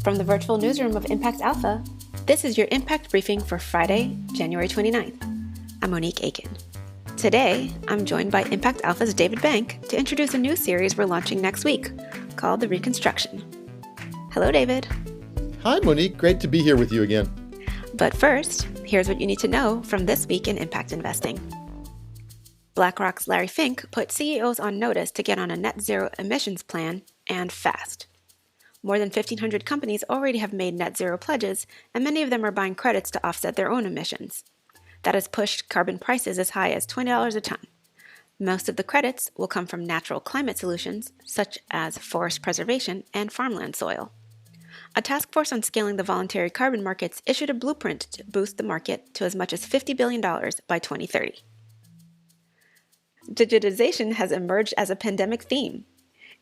From the virtual newsroom of Impact Alpha, this is your Impact Briefing for Friday, January 29th. I'm Monique Aiken. Today, I'm joined by Impact Alpha's David Bank to introduce a new series we're launching next week called the Reconstruction. Hello, David. Hi, Monique. Great to be here with you again. But first, here's what you need to know from this week in impact investing. BlackRock's Larry Fink put CEOs on notice to get on a net zero emissions plan, and fast. More than 1,500 companies already have made net zero pledges, and many of them are buying credits to offset their own emissions. That has pushed carbon prices as high as $20 a ton. Most of the credits will come from natural climate solutions, such as forest preservation and farmland soil. A task force on scaling the voluntary carbon markets issued a blueprint to boost the market to as much as $50 billion by 2030. Digitization has emerged as a pandemic theme.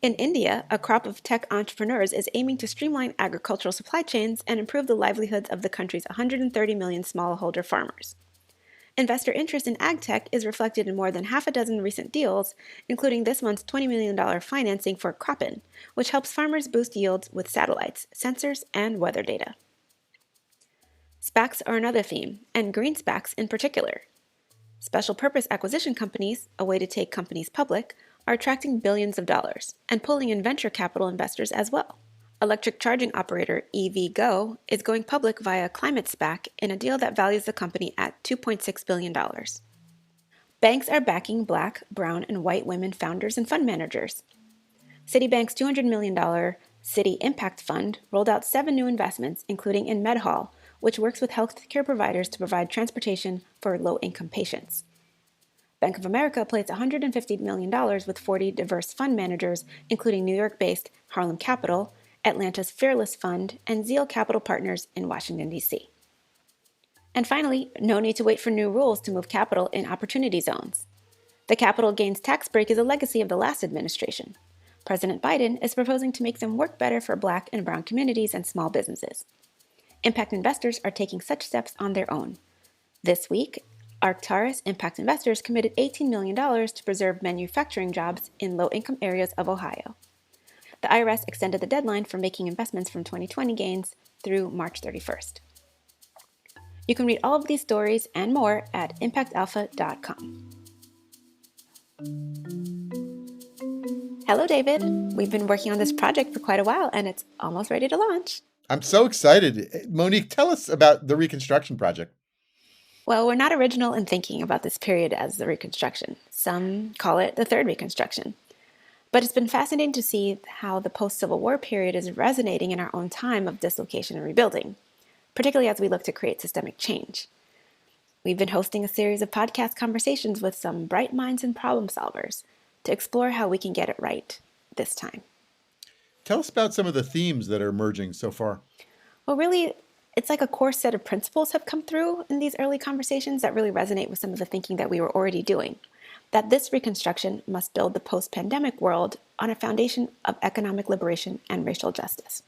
In India, a crop of tech entrepreneurs is aiming to streamline agricultural supply chains and improve the livelihoods of the country's 130 million smallholder farmers. Investor interest in ag tech is reflected in more than half a dozen recent deals, including this month's $20 million financing for Cropin, which helps farmers boost yields with satellites, sensors, and weather data. SPACs are another theme, and green SPACs in particular. Special purpose acquisition companies, a way to take companies public, are attracting billions of dollars and pulling in venture capital investors as well. Electric charging operator EVgo is going public via Climate SPAC in a deal that values the company at $2.6 billion. Banks are backing Black, brown, and white women founders and fund managers. Citibank's $200 million Citi Impact Fund rolled out 7 new investments, including in MedHall, which works with healthcare providers to provide transportation for low-income patients. Bank of America placed $150 million with 40 diverse fund managers, including New York-based Harlem Capital, Atlanta's Fearless Fund, and Zeal Capital Partners in Washington, D.C. And finally, no need to wait for new rules to move capital in opportunity zones. The capital gains tax break is a legacy of the last administration. President Biden is proposing to make them work better for Black and brown communities and small businesses. Impact investors are taking such steps on their own. This week, Arcturus Impact Investors committed $18 million to preserve manufacturing jobs in low-income areas of Ohio. The IRS extended the deadline for making investments from 2020 gains through March 31st. You can read all of these stories and more at impactalpha.com. Hello, David. We've been working on this project for quite a while, and it's almost ready to launch. I'm so excited. Monique, tell us about the Reconstruction project. Well, we're not original in thinking about this period as the Reconstruction. Some call it the Third Reconstruction. But it's been fascinating to see how the post-Civil War period is resonating in our own time of dislocation and rebuilding, particularly as we look to create systemic change. We've been hosting a series of podcast conversations with some bright minds and problem solvers to explore how we can get it right this time. Tell us about some of the themes that are emerging so far. Well, really, it's like a core set of principles have come through in these early conversations that really resonate with some of the thinking that we were already doing. That this reconstruction must build the post-pandemic world on a foundation of economic liberation and racial justice.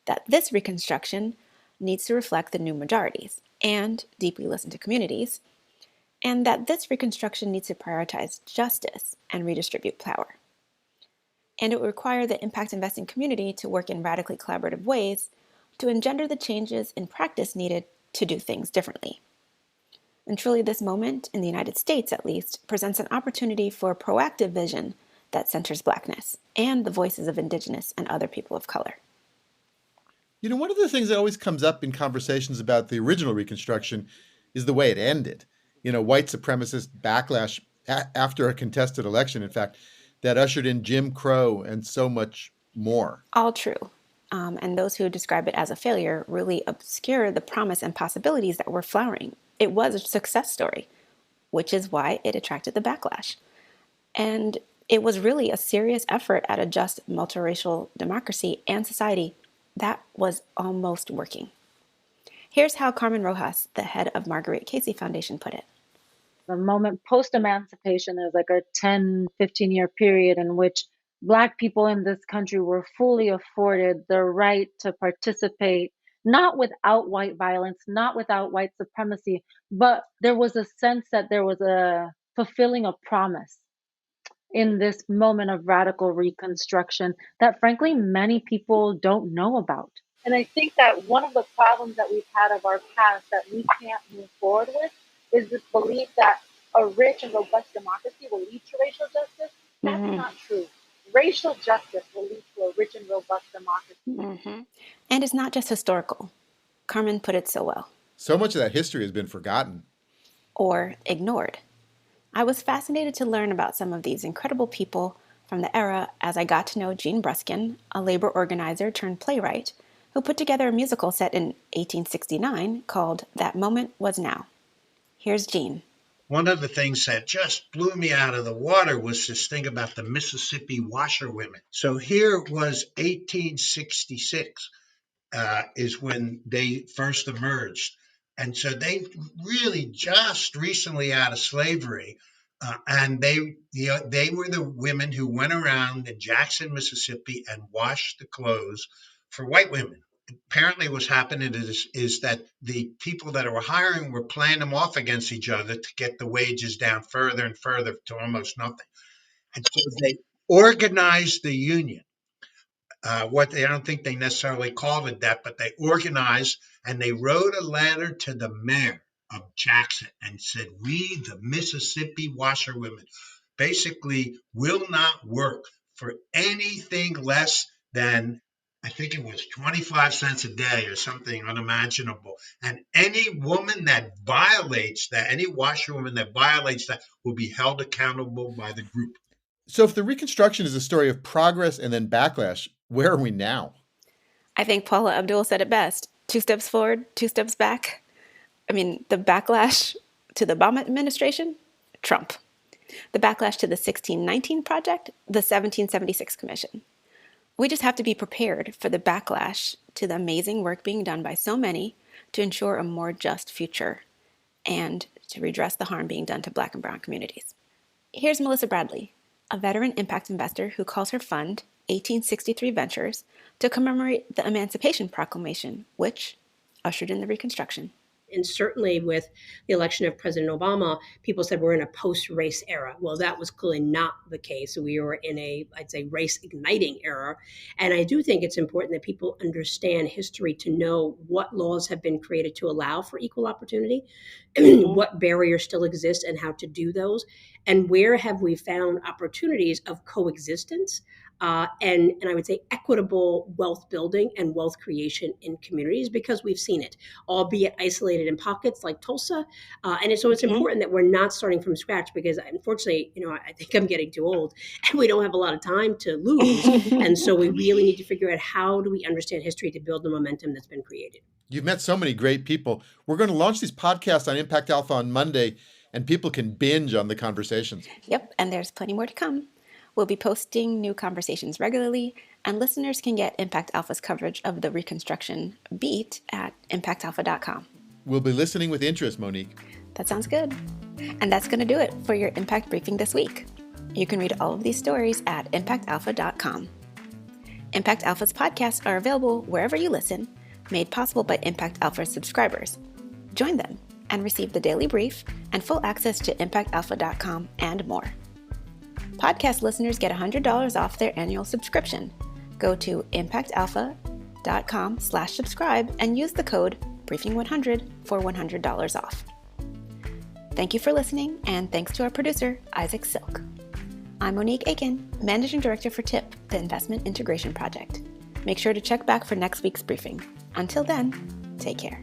That this reconstruction needs to reflect the new majorities and deeply listen to communities, and that this reconstruction needs to prioritize justice and redistribute power. And it will require the impact investing community to work in radically collaborative ways to engender the changes in practice needed to do things differently. And truly, this moment, in the United States at least, presents an opportunity for a proactive vision that centers Blackness and the voices of Indigenous and other people of color. You know, one of the things that always comes up in conversations about the original Reconstruction is the way it ended. You know, white supremacist backlash after a contested election, in fact, that ushered in Jim Crow and so much more. All true. And those who describe it as a failure really obscure the promise and possibilities that were flowering. It was a success story, which is why it attracted the backlash. And it was really a serious effort at a just multiracial democracy and society that was almost working. Here's how Carmen Rojas, the head of Marguerite Casey Foundation, put it. The moment post-emancipation, there's like a 10, 15-year period in which Black people in this country were fully afforded the right to participate, not without white violence, not without white supremacy, but there was a sense that there was a fulfilling a promise in this moment of radical reconstruction that frankly many people don't know about. And I think that one of the problems that we've had of our past that we can't move forward with is this belief that a rich and robust democracy will lead to racial justice. That's not true. Racial justice will lead to a rich and robust democracy. And it's not just historical. Carmen put it so well. So much of that history has been forgotten. Or ignored. I was fascinated to learn about some of these incredible people from the era as I got to know Jean Bruskin, a labor organizer turned playwright, who put together a musical set in 1869 called That Moment Was Now. Here's Jean. One of the things that just blew me out of the water was this thing about the Mississippi washerwomen. So here was 1866 is when they first emerged. And so they really just recently out of slavery. And they were the women who went around in Jackson, Mississippi and washed the clothes for white women. Apparently what's happening is that the people that were hiring were playing them off against each other to get the wages down further and further to almost nothing. And so they organized the union. I don't think they necessarily called it that, but they organized and they wrote a letter to the mayor of Jackson and said, we, the Mississippi washerwomen, basically will not work for anything less than, I think it was 25 cents a day or something unimaginable. And any woman that violates that, any washerwoman that violates that will be held accountable by the group. So if the Reconstruction is a story of progress and then backlash, where are we now? I think Paula Abdul said it best. 2 steps forward, 2 steps back. I mean, the backlash to the Obama administration, Trump. The backlash to the 1619 Project, the 1776 Commission. We just have to be prepared for the backlash to the amazing work being done by so many to ensure a more just future and to redress the harm being done to Black and Brown communities. Here's Melissa Bradley, a veteran impact investor who calls her fund 1863 Ventures to commemorate the Emancipation Proclamation, which ushered in the Reconstruction. And certainly with the election of President Obama, people said we're in a post-race era. Well, that was clearly not the case. We were in I'd say, race-igniting era. And I do think it's important that people understand history to know what laws have been created to allow for equal opportunity, what barriers still exist and how to do those, and where have we found opportunities of coexistence and I would say equitable wealth building and wealth creation in communities, because we've seen it, albeit isolated in pockets like Tulsa. And so it's important that we're not starting from scratch, because unfortunately, I think I'm getting too old and we don't have a lot of time to lose. And so we really need to figure out, how do we understand history to build the momentum that's been created? You've met so many great people. We're going to launch these podcasts on Impact Alpha on Monday, and people can binge on the conversations. Yep, and there's plenty more to come. We'll be posting new conversations regularly, and listeners can get Impact Alpha's coverage of the Reconstruction beat at impactalpha.com. We'll be listening with interest, Monique. That sounds good. And that's going to do it for your Impact Briefing this week. You can read all of these stories at impactalpha.com. Impact Alpha's podcasts are available wherever you listen, made possible by Impact Alpha subscribers. Join them and receive the daily brief and full access to impactalpha.com and more. Podcast listeners get $100 off their annual subscription. Go to impactalpha.com/subscribe and use the code briefing100 for $100 off. Thank you for listening, and thanks to our producer, Isaac Silk. I'm Monique Aiken, Managing Director for TIP, the Investment Integration Project. Make sure to check back for next week's briefing. Until then, take care.